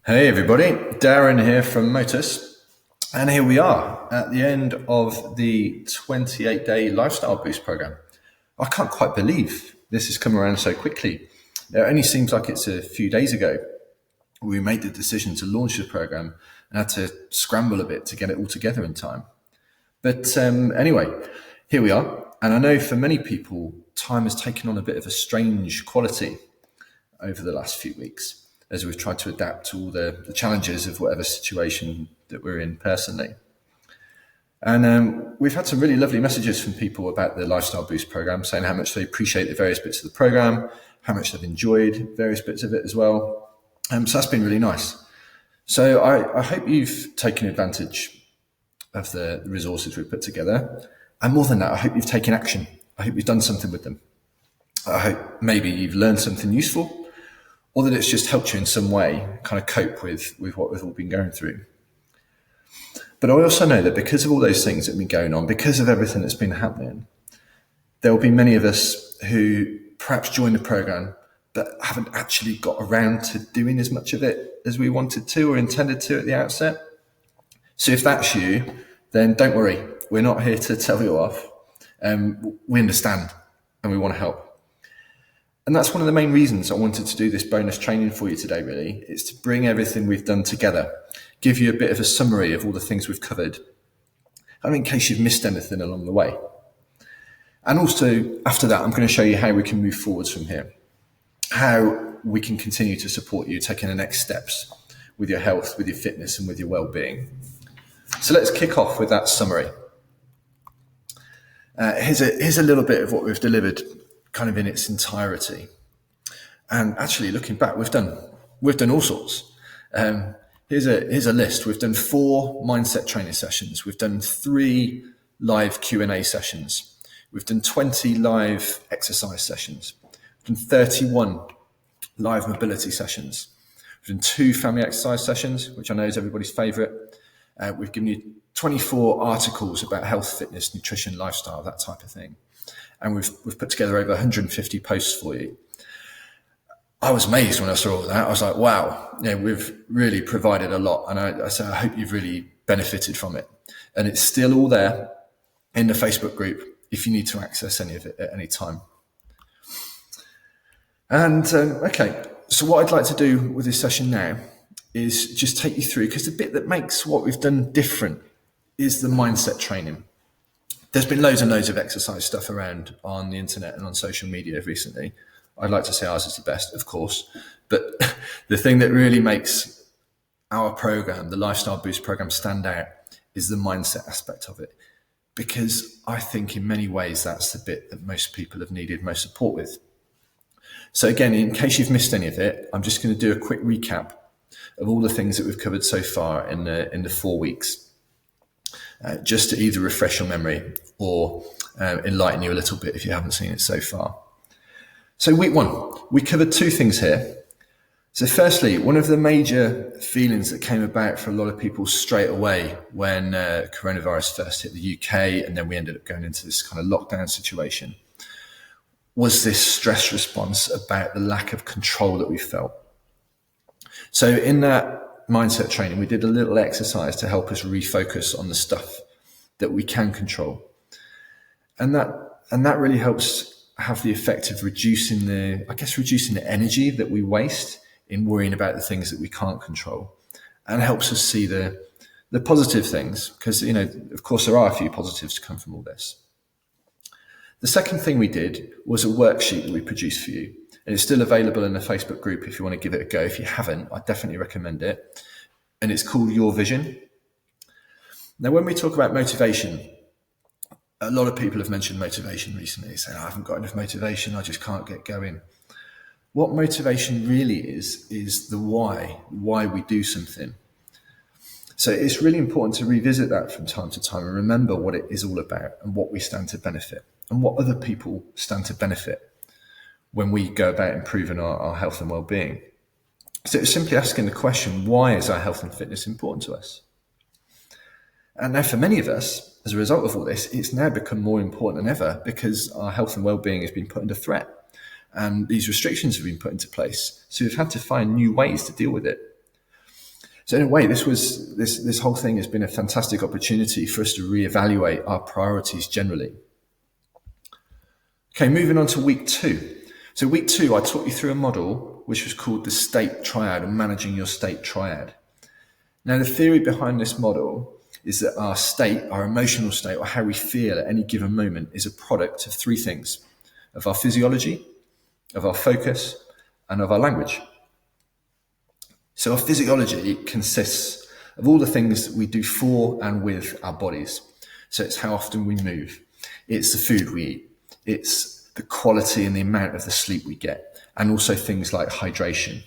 Hey everybody, Darren here from Motus, and here we are at the end of the 28-day Lifestyle Boost program. I can't quite believe this has come around so quickly. It only seems like it's a few days ago we made the decision to launch the program and had to scramble a bit to get it all together in time. But anyway, here we are, and I know for many people, time has taken on a bit of a strange quality over the last few weeks as we've tried to adapt to all the challenges of whatever situation that we're in personally. And we've had some really lovely messages from people about the Lifestyle Boost program, saying how much they appreciate the various bits of the program, how much they've enjoyed various bits of it as well. So that's been really nice. So I hope you've taken advantage of the resources we've put together. And more than that, I hope you've taken action. I hope you've done something with them. I hope maybe you've learned something useful, or that it's just helped you in some way kind of cope with what we've all been going through. But I also know that because of all those things that have been going on, because of everything that's been happening, there will be many of us who perhaps joined the program but haven't actually got around to doing as much of it as we wanted to or intended to at the outset. So if that's you, then don't worry. We're not here to tell you off. We understand and we want to help. And that's one of the main reasons I wanted to do this bonus training for you today, really. It's to bring everything we've done together, give you a bit of a summary of all the things we've covered, and in case you've missed anything along the way. And also, after that, I'm going to show you how we can move forwards from here, how we can continue to support you taking the next steps with your health, with your fitness, and with your well-being. So let's kick off with that summary. Here's a little bit of what we've delivered kind of in its entirety. And actually looking back, we've done all sorts. Here's a list. We've done 4 mindset training sessions. We've done 3 live Q&A sessions. We've done 20 live exercise sessions. We've done 31 live mobility sessions. We've done 2 family exercise sessions, which I know is everybody's favorite. We've given you 24 articles about health, fitness, nutrition, lifestyle, that type of thing. And we've put together over 150 posts for you. I was amazed when I saw all that. I was like, wow, we've really provided a lot. And I hope you've really benefited from it. And it's still all there in the Facebook group if you need to access any of it at any time. And okay, so what I'd like to do with this session now is just take you through, because the bit that makes what we've done different is the mindset training. There's been loads and loads of exercise stuff around on the internet and on social media recently. I'd like to say ours is the best, of course. But the thing that really makes our program, the Lifestyle Boost program, stand out is the mindset aspect of it. Because I think in many ways that's the bit that most people have needed most support with. So again, in case you've missed any of it, I'm just going to do a quick recap of all the things that we've covered so far in the 4 weeks. Just to either refresh your memory or enlighten you a little bit if you haven't seen it so far. So week 1, we covered 2 things here. So firstly, one of the major feelings that came about for a lot of people straight away when coronavirus first hit the UK, and then we ended up going into this kind of lockdown situation, was this stress response about the lack of control that we felt. So in that mindset training, we did a little exercise to help us refocus on the stuff that we can control. And that really helps have the effect of reducing the energy that we waste in worrying about the things that we can't control, and helps us see the positive things, because, of course, there are a few positives to come from all this. The second thing we did was a worksheet that we produced for you. And it's still available in the Facebook group if you want to give it a go. If you haven't, I definitely recommend it. And it's called Your Vision. Now, when we talk about motivation, a lot of people have mentioned motivation recently, saying, I haven't got enough motivation, I just can't get going. What motivation really is the why we do something. So it's really important to revisit that from time to time and remember what it is all about and what we stand to benefit and what other people stand to benefit when we go about improving our health and well-being. So it's simply asking the question, why is our health and fitness important to us? And now for many of us, as a result of all this, it's now become more important than ever because our health and well-being has been put under threat and these restrictions have been put into place. So we've had to find new ways to deal with it. So in a way, this whole thing has been a fantastic opportunity for us to reevaluate our priorities generally. Okay, moving on to week 2. So week 2, I taught you through a model which was called the state triad, or managing your state triad. Now, the theory behind this model is that our state, our emotional state, or how we feel at any given moment is a product of 3 things: of our physiology, of our focus, and of our language. So our physiology consists of all the things that we do for and with our bodies. So it's how often we move, it's the food we eat, it's the quality and the amount of the sleep we get, and also things like hydration.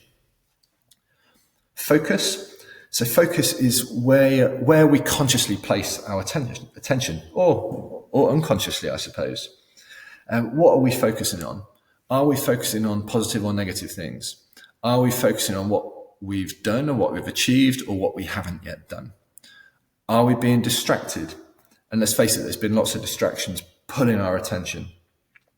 Focus. So focus is where we consciously place our attention, or unconsciously, I suppose. What are we focusing on? Are we focusing on positive or negative things? Are we focusing on what we've done or what we've achieved or what we haven't yet done? Are we being distracted? And let's face it, there's been lots of distractions pulling our attention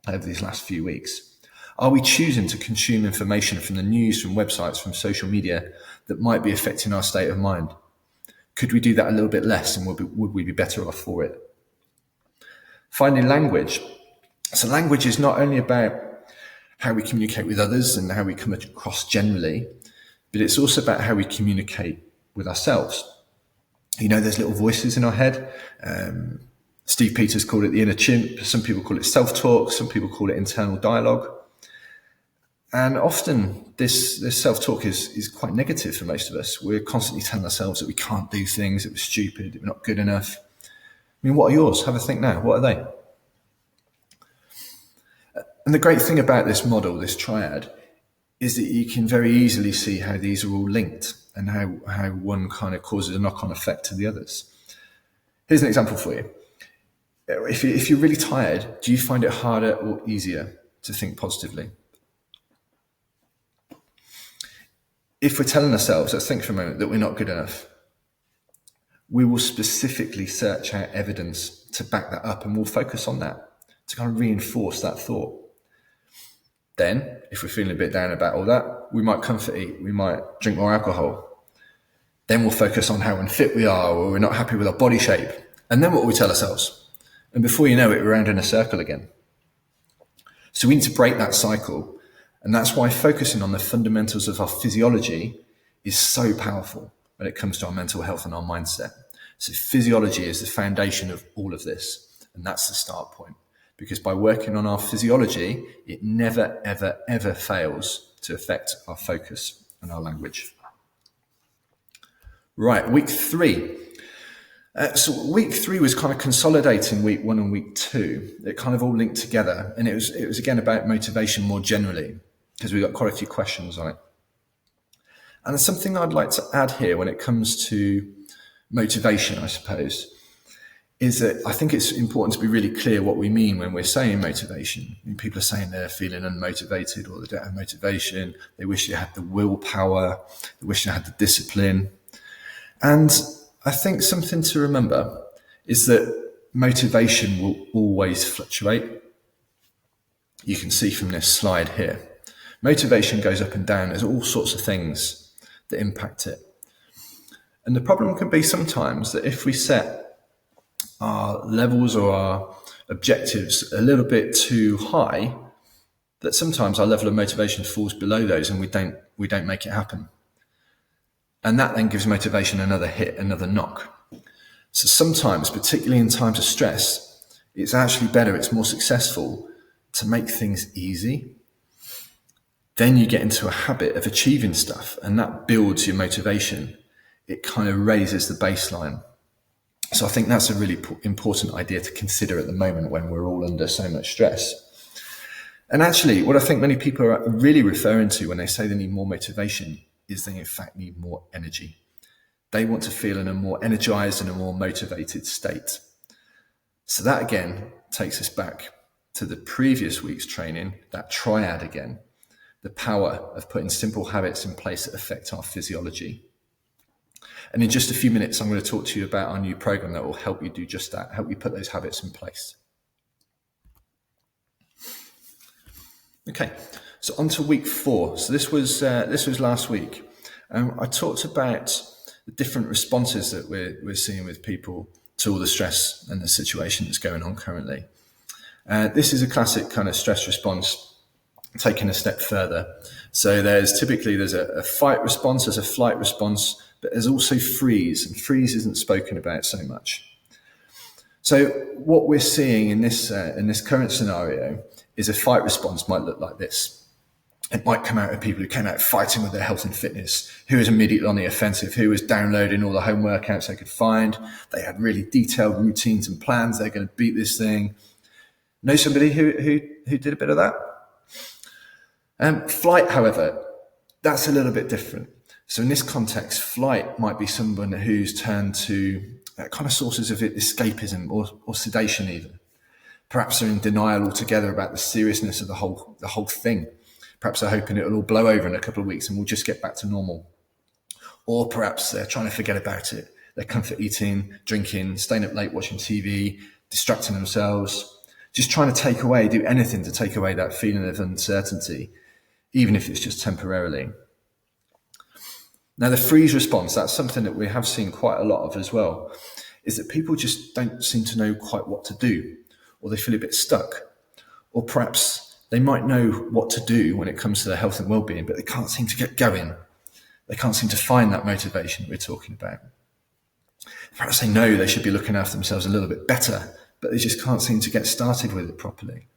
over these last few weeks. Are we choosing to consume information from the news, from websites, from social media that might be affecting our state of mind? Could we do that a little bit less, and would we be better off for it? Finally, language. So language is not only about how we communicate with others and how we come across generally, but it's also about how we communicate with ourselves. You know, there's little voices in our head. Steve Peters called it the inner chimp. Some people call it self-talk. Some people call it internal dialogue. And often this self-talk is quite negative for most of us. We're constantly telling ourselves that we can't do things, that we're stupid, that we're not good enough. I mean, what are yours? Have a think now. What are they? And the great thing about this model, this triad, is that you can very easily see how these are all linked and how one kind of causes a knock-on effect to the others. Here's an example for you. If you're really tired, do you find it harder or easier to think positively? If we're telling ourselves, let's think for a moment, that we're not good enough, we will specifically search out evidence to back that up, and we'll focus on that to kind of reinforce that thought. Then, if we're feeling a bit down about all that, we might comfort eat, we might drink more alcohol. Then we'll focus on how unfit we are, or we're not happy with our body shape. And then what will we tell ourselves? And before you know it, we're around in a circle again. So we need to break that cycle. And that's why focusing on the fundamentals of our physiology is so powerful when it comes to our mental health and our mindset. So physiology is the foundation of all of this. And that's the start point. Because by working on our physiology, it never, ever, ever fails to affect our focus and our language. Right, week 3. So week 3 was kind of consolidating week 1 and week 2. It kind of all linked together. And it was again about motivation more generally, because we got quite a few questions on it. And there's something I'd like to add here when it comes to motivation, I suppose, is that I think it's important to be really clear what we mean when we're saying motivation. I mean, people are saying they're feeling unmotivated, or they don't have motivation. They wish they had the willpower. They wish they had the discipline. And I think something to remember is that motivation will always fluctuate. You can see from this slide here. Motivation goes up and down. There's all sorts of things that impact it. And the problem can be sometimes that if we set our levels or our objectives a little bit too high, that sometimes our level of motivation falls below those and we don't make it happen. And that then gives motivation another hit, another knock. So sometimes, particularly in times of stress, it's actually better, it's more successful to make things easy. Then you get into a habit of achieving stuff, and that builds your motivation. It kind of raises the baseline. So I think that's a really important idea to consider at the moment when we're all under so much stress. And actually, what I think many people are really referring to when they say they need more motivation is they in fact need more energy. They want to feel in a more energized and a more motivated state. So that again takes us back to the previous week's training, that triad again, the power of putting simple habits in place that affect our physiology. And in just a few minutes, I'm going to talk to you about our new program that will help you do just that, help you put those habits in place. Okay, so on to week 4. So this was last week. I talked about the different responses that we're seeing with people to all the stress and the situation that's going on currently. This is a classic kind of stress response taken a step further. So there's a fight response, there's a flight response, but there's also freeze, and freeze isn't spoken about so much. So what we're seeing in this current scenario is a fight response might look like this. It might come out of people who came out fighting with their health and fitness, who was immediately on the offensive, who was downloading all the home workouts they could find. They had really detailed routines and plans. They're going to beat this thing. Know somebody who did a bit of that? Flight, however, that's a little bit different. So in this context, flight might be someone who's turned to kind of sources of escapism or sedation even. Perhaps they're in denial altogether about the seriousness of the whole thing. Perhaps they're hoping it'll all blow over in a couple of weeks and we'll just get back to normal. Or perhaps they're trying to forget about it. They're comfort eating, drinking, staying up late watching TV, distracting themselves, just trying to do anything to take away that feeling of uncertainty, even if it's just temporarily. Now, the freeze response, that's something that we have seen quite a lot of as well, is that people just don't seem to know quite what to do, or they feel a bit stuck, or perhaps they might know what to do when it comes to their health and well-being, but they can't seem to get going. They can't seem to find that motivation that we're talking about. Perhaps they know they should be looking after themselves a little bit better, but they just can't seem to get started with it properly.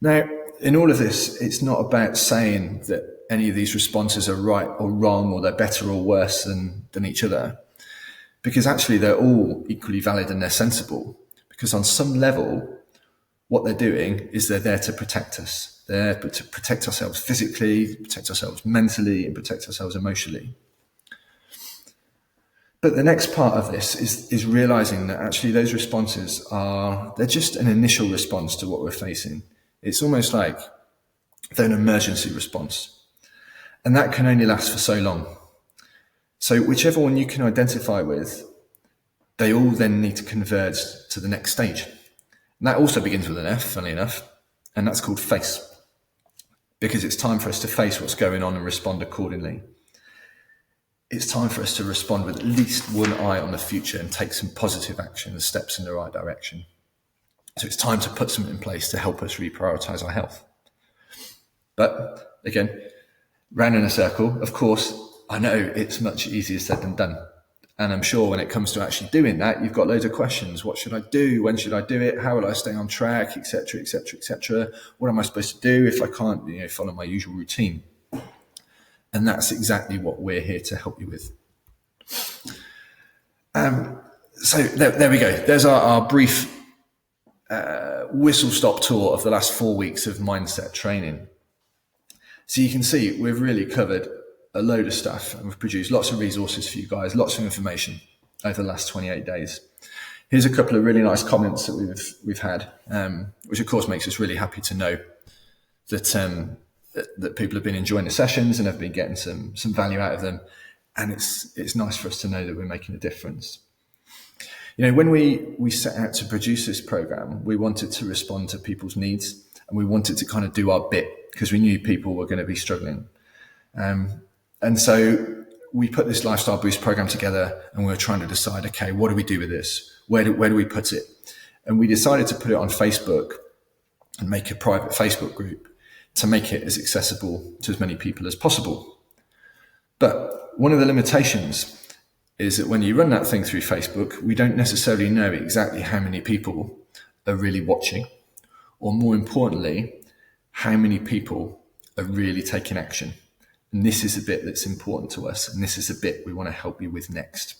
Now, in all of this, it's not about saying that any of these responses are right or wrong, or they're better or worse than each other, because actually they're all equally valid and they're sensible, because on some level, what they're doing is they're there to protect us. They're there to protect ourselves physically, protect ourselves mentally, and protect ourselves emotionally. But the next part of this is realizing that actually those responses they're just an initial response to what we're facing. It's almost like they're an emergency response. And that can only last for so long. So whichever one you can identify with, they all then need to converge to the next stage. And that also begins with an F, funnily enough, and that's called face. Because it's time for us to face what's going on and respond accordingly. It's time for us to respond with at least one eye on the future and take some positive action and steps in the right direction. So it's time to put something in place to help us reprioritize our health. But again, round in a circle, of course, I know it's much easier said than done. And I'm sure when it comes to actually doing that, you've got loads of questions. What should I do? When should I do it? How will I stay on track? Etc., etc., etc. What am I supposed to do if I can't, follow my usual routine? And that's exactly what we're here to help you with. So there we go. There's our brief whistle-stop tour of the last 4 weeks of mindset training. So you can see we've really covered a load of stuff, and we've produced lots of resources for you guys, lots of information over the last 28 days. Here's a couple of really nice comments that we've had, which of course makes us really happy to know that people have been enjoying the sessions and have been getting some value out of them. And it's nice for us to know that we're making a difference. When we set out to produce this program, we wanted to respond to people's needs, and we wanted to kind of do our bit because we knew people were going to be struggling. And so we put this Lifestyle Boost program together, and we were trying to decide, okay, what do we do with this? Where do we put it? And we decided to put it on Facebook and make a private Facebook group to make it as accessible to as many people as possible. But one of the limitations is that when you run that thing through Facebook, we don't necessarily know exactly how many people are really watching, or more importantly, how many people are really taking action. And this is a bit that's important to us, and this is a bit we want to help you with next.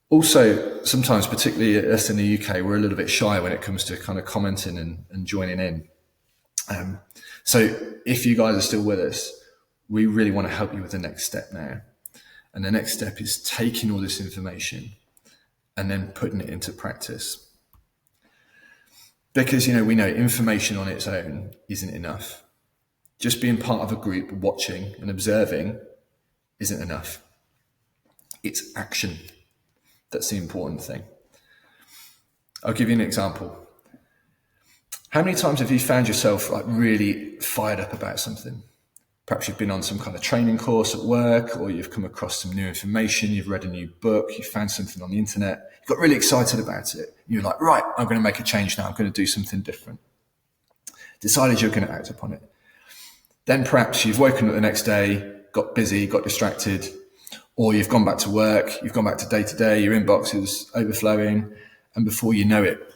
Also, sometimes, particularly us in the UK, we're a little bit shy when it comes to kind of commenting and joining in. So if you guys are still with us, we really want to help you with the next step now. And the next step is taking all this information and then putting it into practice. Because, we know information on its own isn't enough. Just being part of a group, watching and observing, isn't enough. It's action that's the important thing. I'll give you an example. How many times have you found yourself really fired up about something? Perhaps you've been on some kind of training course at work, or you've come across some new information, you've read a new book, you found something on the internet, you got really excited about it. You're like, right, I'm going to make a change now. I'm going to do something different. Decided you're going to act upon it. Then perhaps you've woken up the next day, got busy, got distracted, or you've gone back to work, you've gone back to day, your inbox is overflowing, and before you know it,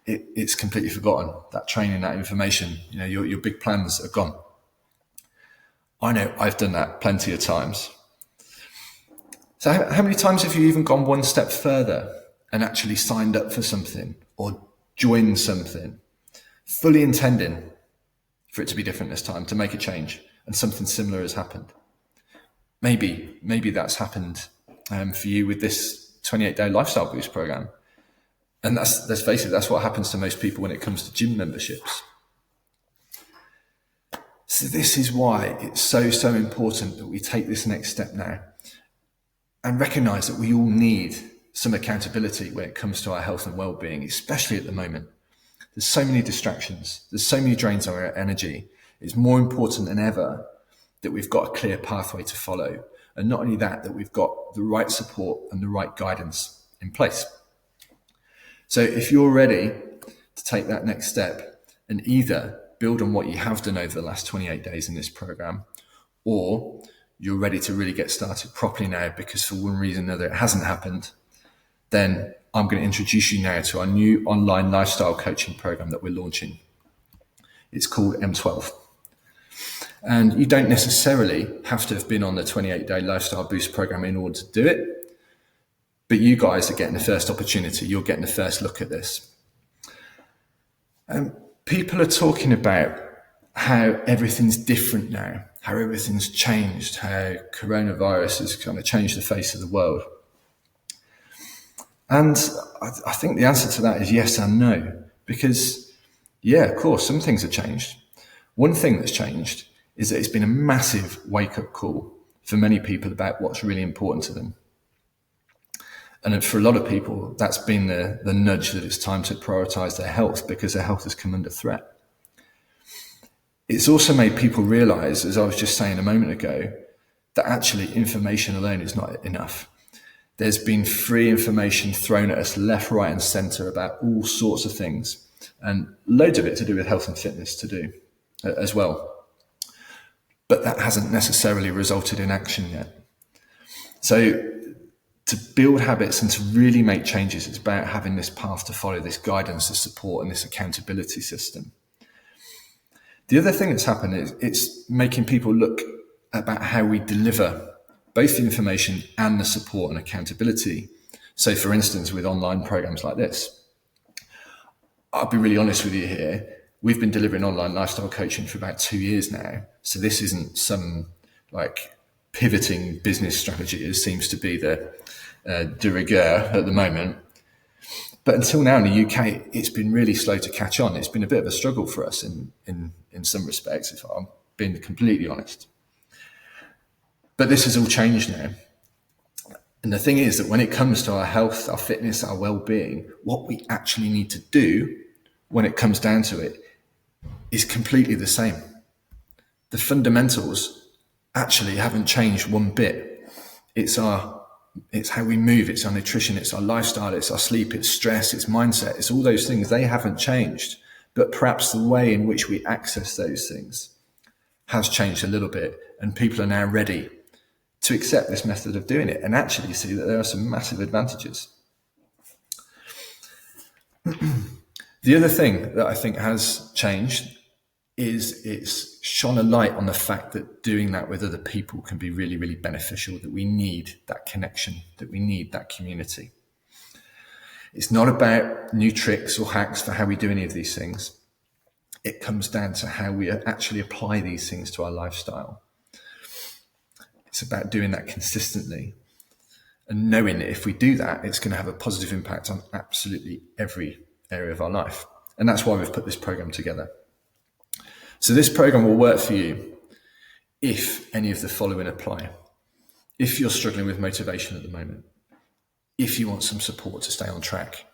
it's completely forgotten. That training, that information, your big plans are gone. I know I've done that plenty of times. So how many times have you even gone one step further and actually signed up for something or joined something, fully intending for it to be different this time, to make a change, and something similar has happened? Maybe that's happened for you with this 28-day lifestyle boost program. And let's face it, that's what happens to most people when it comes to gym memberships. So this is why it's so important that we take this next step now and recognize that we all need some accountability when it comes to our health and well-being, especially at the moment. There's so many distractions. There's so many drains on our energy. It's more important than ever that we've got a clear pathway to follow. And not only that we've got the right support and the right guidance in place. So if you're ready to take that next step and either build on what you have done over the last 28 days in this program, or you're ready to really get started properly now because for one reason or another it hasn't happened, then I'm going to introduce you now to our new online lifestyle coaching program that we're launching. It's called M12. And you don't necessarily have to have been on the 28-day lifestyle boost program in order to do it, but you guys are getting the first opportunity. You're getting the first look at this. People are talking about how everything's different now, how everything's changed, how coronavirus has kind of changed the face of the world. And I think the answer to that is yes and no, because yeah, of course, some things have changed. One thing that's changed is that it's been a massive wake-up call for many people about what's really important to them. And for a lot of people, that's been the nudge that it's time to prioritize their health because their health has come under threat. It's also made people realize, as I was just saying a moment ago, that actually information alone is not enough. There's been free information thrown at us left, right, and center about all sorts of things, and loads of it to do with health and fitness to do as well. But that hasn't necessarily resulted in action yet. So to build habits and to really make changes, it's about having this path to follow, this guidance, this support, and this accountability system. The other thing that's happened is it's making people look about how we deliver both the information and the support and accountability. So for instance, with online programs like this, I'll be really honest with you here. We've been delivering online lifestyle coaching for about 2 years now. So this isn't some like pivoting business strategy. It seems to be the de rigueur at the moment. But until now in the UK, it's been really slow to catch on. It's been a bit of a struggle for us in some respects, if I'm being completely honest. But this has all changed now. And the thing is that when it comes to our health, our fitness, our well-being, what we actually need to do when it comes down to it is completely the same. The fundamentals actually haven't changed one bit. It's how we move, it's our nutrition, it's our lifestyle, it's our sleep, it's stress, it's mindset, it's all those things. They haven't changed, but perhaps the way in which we access those things has changed a little bit, and people are now ready to accept this method of doing it and actually see that there are some massive advantages. The other thing that I think has changed is it's shone a light on the fact that doing that with other people can be really, really beneficial, that we need that connection, that we need that community. It's not about new tricks or hacks for how we do any of these things. It comes down to how we actually apply these things to our lifestyle. It's about doing that consistently and knowing that if we do that, it's going to have a positive impact on absolutely every area of our life. And that's why we've put this program together. So this program will work for you if any of the following apply. If you're struggling with motivation at the moment, if you want some support to stay on track,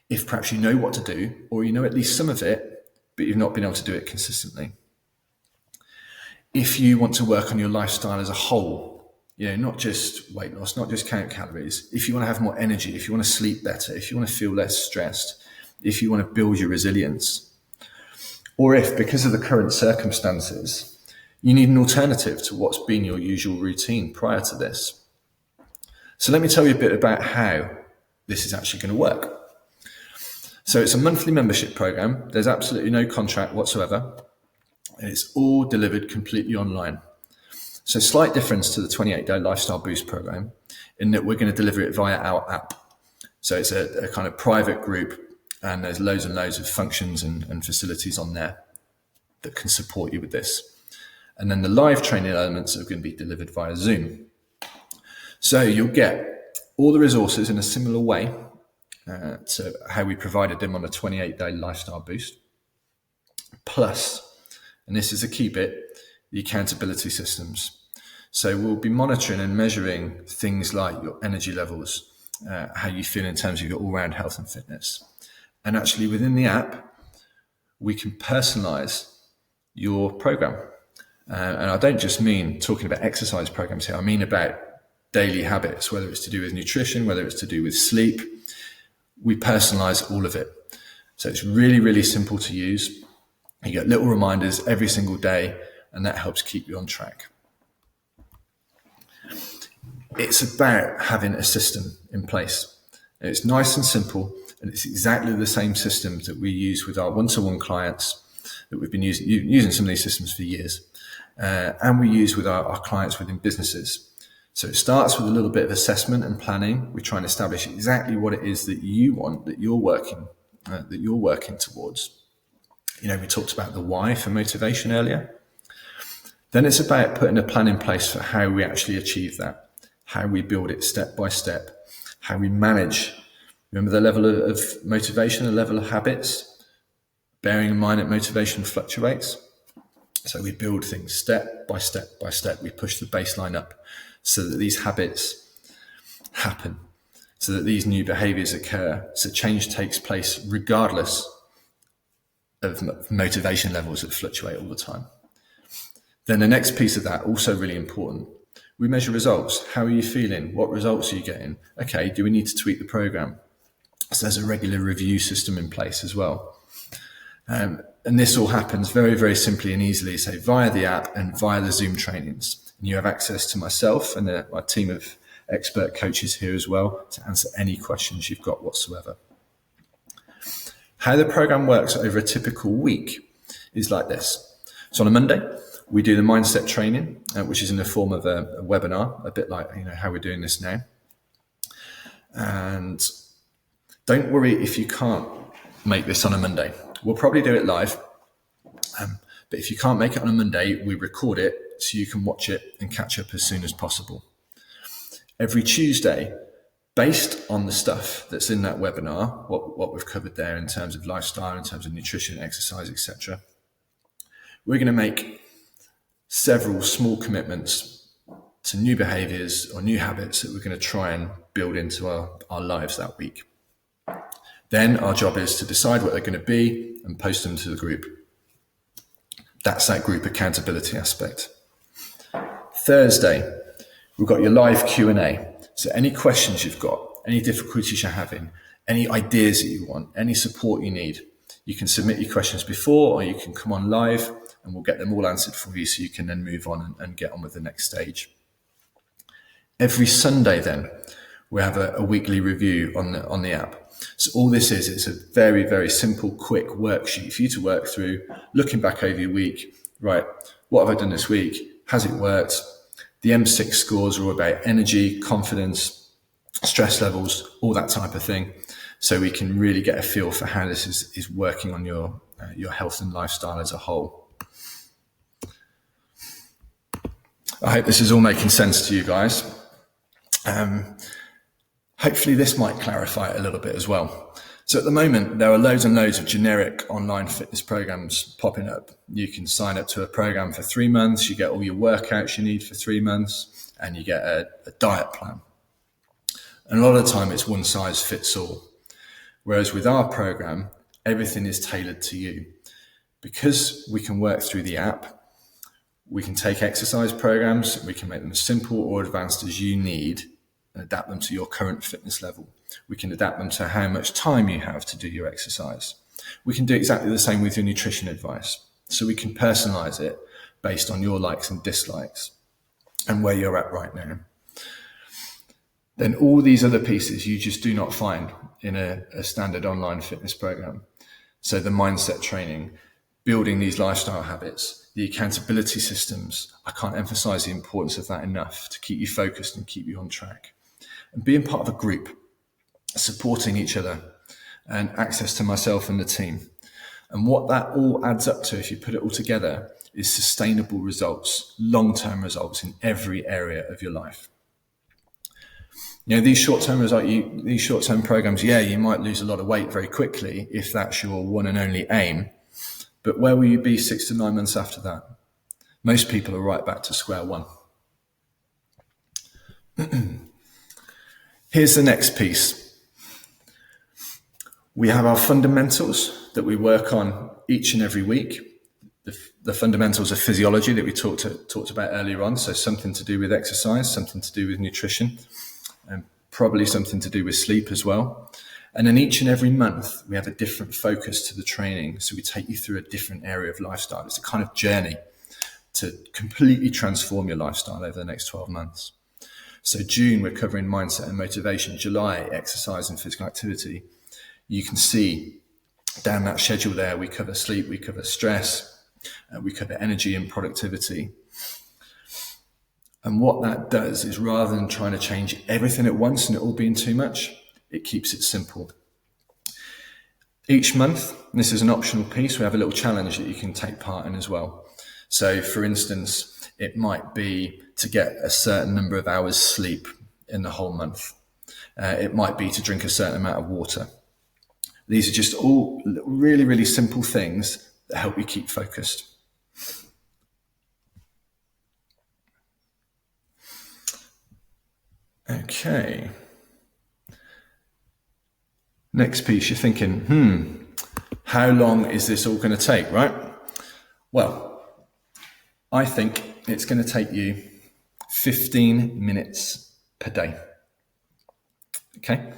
if perhaps you know what to do, or you know at least some of it, but you've not been able to do it consistently. If you want to work on your lifestyle as a whole, not just weight loss, not just count calories, if you want to have more energy, if you want to sleep better, if you want to feel less stressed, if you want to build your resilience, or if, because of the current circumstances, you need an alternative to what's been your usual routine prior to this. So let me tell you a bit about how this is actually going to work. So it's a monthly membership program. There's absolutely no contract whatsoever. It's all delivered completely online. So slight difference to the 28-day Lifestyle Boost program in that we're going to deliver it via our app. So it's a kind of private group, and there's loads and loads of functions and facilities on there that can support you with this. And then the live training elements are going to be delivered via Zoom. So you'll get all the resources in a similar way to how we provided them on the 28-day Lifestyle Boost. Plus, and this is a key bit, the accountability systems. So we'll be monitoring and measuring things like your energy levels, how you feel in terms of your all-round health and fitness. And actually within the app, we can personalize your program. And I don't just mean talking about exercise programs here. I mean about daily habits, whether it's to do with nutrition, whether it's to do with sleep. We personalize all of it. So it's really, really simple to use. You get little reminders every single day, and that helps keep you on track. It's about having a system in place. It's nice and simple, and it's exactly the same system that we use with our one-to-one clients that we've been using some of these systems for years. And we use with our clients within businesses. So it starts with a little bit of assessment and planning. We try and establish exactly what it is that you want, that you're working towards. We talked about the why for motivation earlier. Then it's about putting a plan in place for how we actually achieve that, how we build it step by step, how we manage. Remember the level of motivation, the level of habits, bearing in mind that motivation fluctuates. So we build things step by step by step. We push the baseline up so that these habits happen, so that these new behaviors occur. So change takes place regardless of motivation levels that fluctuate all the time. Then the next piece of that, also really important, we measure results. How are you feeling? What results are you getting? Okay, do we need to tweak the program? So there's a regular review system in place as well. And this all happens very, very simply and easily, so via the app and via the Zoom trainings. And you have access to myself and our team of expert coaches here as well to answer any questions you've got whatsoever. How the program works over a typical week is like this. So on a Monday, we do the mindset training, which is in the form of a webinar, a bit like how we're doing this now. And don't worry if you can't make this on a Monday. We'll probably do it live, but if you can't make it on a Monday, we record it so you can watch it and catch up as soon as possible. Every Tuesday, based on the stuff that's in that webinar, what we've covered there in terms of lifestyle, in terms of nutrition, exercise, etc., we're going to make several small commitments to new behaviors or new habits that we're going to try and build into our lives that week. Then our job is to decide what they're going to be and post them to the group. That's that group accountability aspect. Thursday, we've got your live Q&A. So any questions you've got, any difficulties you're having, any ideas that you want, any support you need, you can submit your questions before, or you can come on live and we'll get them all answered for you so you can then move on and get on with the next stage. Every Sunday then, we have a weekly review on the app. So all this is, it's a very, very simple, quick worksheet for you to work through, looking back over your week. Right, what have I done this week? Has it worked? The M6 scores are all about energy, confidence, stress levels, all that type of thing. So we can really get a feel for how this is working on your health and lifestyle as a whole. I hope this is all making sense to you guys. Hopefully this might clarify it a little bit as well. So at the moment, there are loads and loads of generic online fitness programs popping up. You can sign up to a program for 3 months, you get all your workouts you need for 3 months, and you get a diet plan. And a lot of the time it's one size fits all. Whereas with our program, everything is tailored to you. Because we can work through the app, We can take exercise programs, we can make them as simple or advanced as you need and adapt them to your current fitness level. We can adapt them to how much time you have to do your exercise. We can do exactly the same with your nutrition advice. So we can personalize it based on your likes and dislikes and where you're at right now. Then all these other pieces you just do not find in a standard online fitness program. So the mindset training, building these lifestyle habits, the accountability systems. I can't emphasize the importance of that enough to keep you focused and keep you on track. And being part of a group, supporting each other, and access to myself and the team. And what that all adds up to, if you put it all together, is sustainable results, long-term results in every area of your life. You know, these short-term programs, you might lose a lot of weight very quickly if that's your one and only aim. But where will you be 6 to 9 months after that? Most people are right back to square one. Here's the next piece. We have our fundamentals that we work on each and every week. The fundamentals of physiology that we talked about earlier on. So something to do with exercise, something to do with nutrition, and probably something to do with sleep as well. And then each and every month, we have a different focus to the training. So we take you through a different area of lifestyle. It's a kind of journey to completely transform your lifestyle over the next 12 months. So June, we're covering mindset and motivation. July, exercise and physical activity. You can see down that schedule there, we cover sleep, we cover stress, we cover energy and productivity. And what that does is, rather than trying to change everything at once and it all being too much, it keeps it simple. Each month, and this is an optional piece, we have a little challenge that you can take part in as well. So for instance, it might be to get a certain number of hours sleep in the whole month. It might be to drink a certain amount of water. These are just all really, really simple things that help you keep focused. Okay. Next piece, you're thinking, how long is this all going to take, right? Well, I think it's going to take you 15 minutes per day. Okay?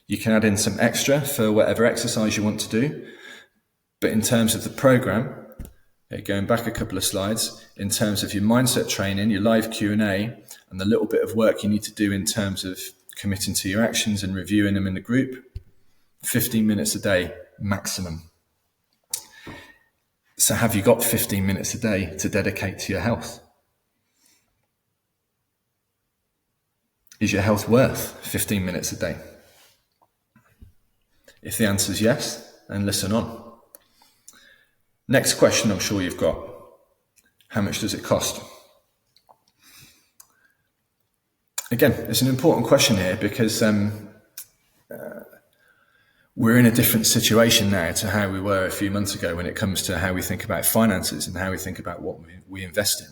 You can add in some extra for whatever exercise you want to do. But in terms of the program, going back a couple of slides, in terms of your mindset training, your live Q&A, and the little bit of work you need to do in terms of committing to your actions and reviewing them in the group, 15 minutes a day maximum. So have you got 15 minutes a day to dedicate to your health? Is your health worth 15 minutes a day? If the answer is yes, then listen on. Next question I'm sure you've got. How much does it cost? Again, it's an important question here because we're in a different situation now to how we were a few months ago when it comes to how we think about finances and how we think about what we invest in.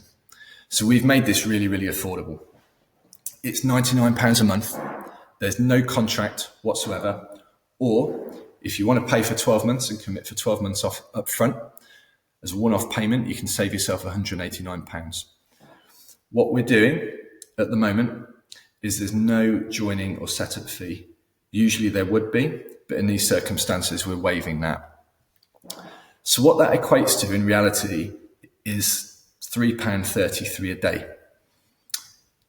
So we've made this really, really affordable. It's £99 a month. There's no contract whatsoever. Or if you want to pay for 12 months and commit for 12 months off up front, as a one-off payment, you can save yourself £189. What we're doing at the moment is there's no joining or setup fee. Usually there would be, but in these circumstances, we're waiving that. So what that equates to in reality is £3.33 a day.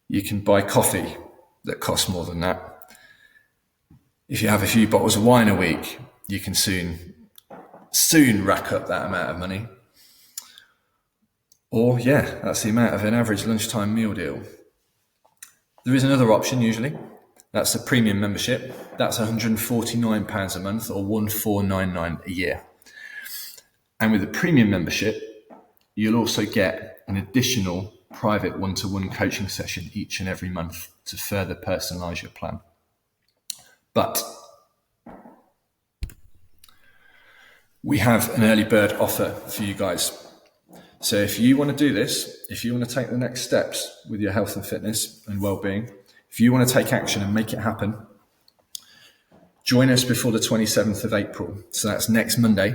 You can buy coffee that costs more than that. If you have a few bottles of wine a week, you can soon rack up that amount of money. Or that's the amount of an average lunchtime meal deal. There is another option usually. That's a premium membership. That's £149 a month or £1,499 a year. And with a premium membership, you'll also get an additional private one-to-one coaching session each and every month to further personalize your plan. But we have an early bird offer for you guys. So if you want to do this, if you want to take the next steps with your health and fitness and well-being, if you want to take action and make it happen, join us before the 27th of April. So that's next Monday,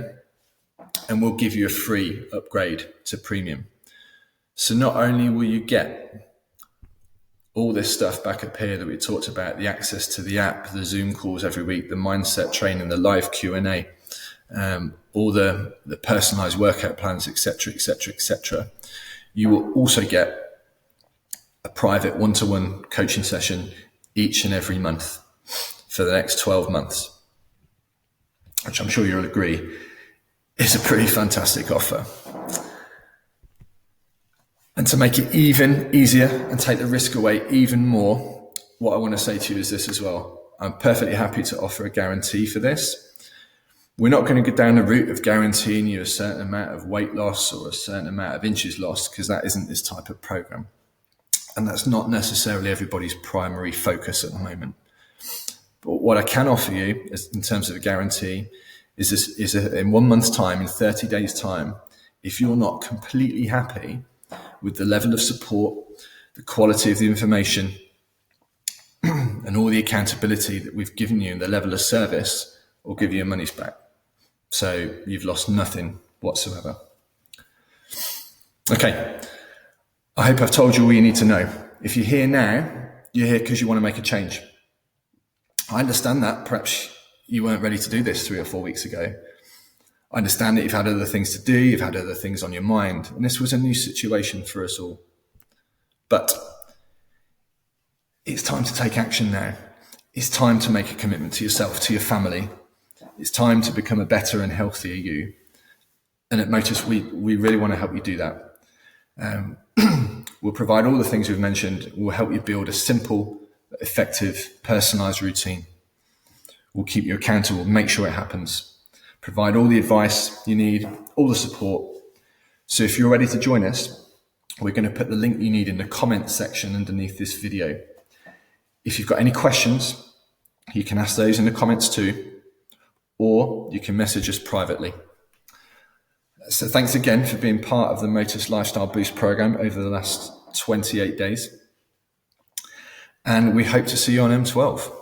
and we'll give you a free upgrade to premium. So not only will you get all this stuff back up here that we talked about, the access to the app, the Zoom calls every week, the mindset training, the live Q&A, all the personalized workout plans, etc., etc., etc. You will also get a private one-to-one coaching session each and every month for the next 12 months, which I'm sure you'll agree is a pretty fantastic offer. And to make it even easier and take the risk away even more, what I want to say to you is this as well. I'm perfectly happy to offer a guarantee for this. We're not going to go down the route of guaranteeing you a certain amount of weight loss or a certain amount of inches lost, because that isn't this type of program. And that's not necessarily everybody's primary focus at the moment. But what I can offer you is, in terms of a guarantee, is in 1 month's time, in 30 days' time, if you're not completely happy with the level of support, the quality of the information, and all the accountability that we've given you and the level of service, we'll give you your money's back. So you've lost nothing whatsoever. Okay. I hope I've told you all you need to know. If you're here now, you're here because you want to make a change. I understand that perhaps you weren't ready to do this 3 or 4 weeks ago. I understand that you've had other things to do, you've had other things on your mind, and this was a new situation for us all. But it's time to take action now. It's time to make a commitment to yourself, to your family. It's time to become a better and healthier you. And at Motus, we really want to help you do that. We'll provide all the things we've mentioned. We'll help you build a simple, effective, personalized routine. We'll keep you accountable, make sure it happens. Provide all the advice you need, all the support. So if you're ready to join us, we're going to put the link you need in the comments section underneath this video. If you've got any questions, you can ask those in the comments too, or you can message us privately. So thanks again for being part of the Motus Lifestyle Boost program over the last 28 days. And we hope to see you on M12.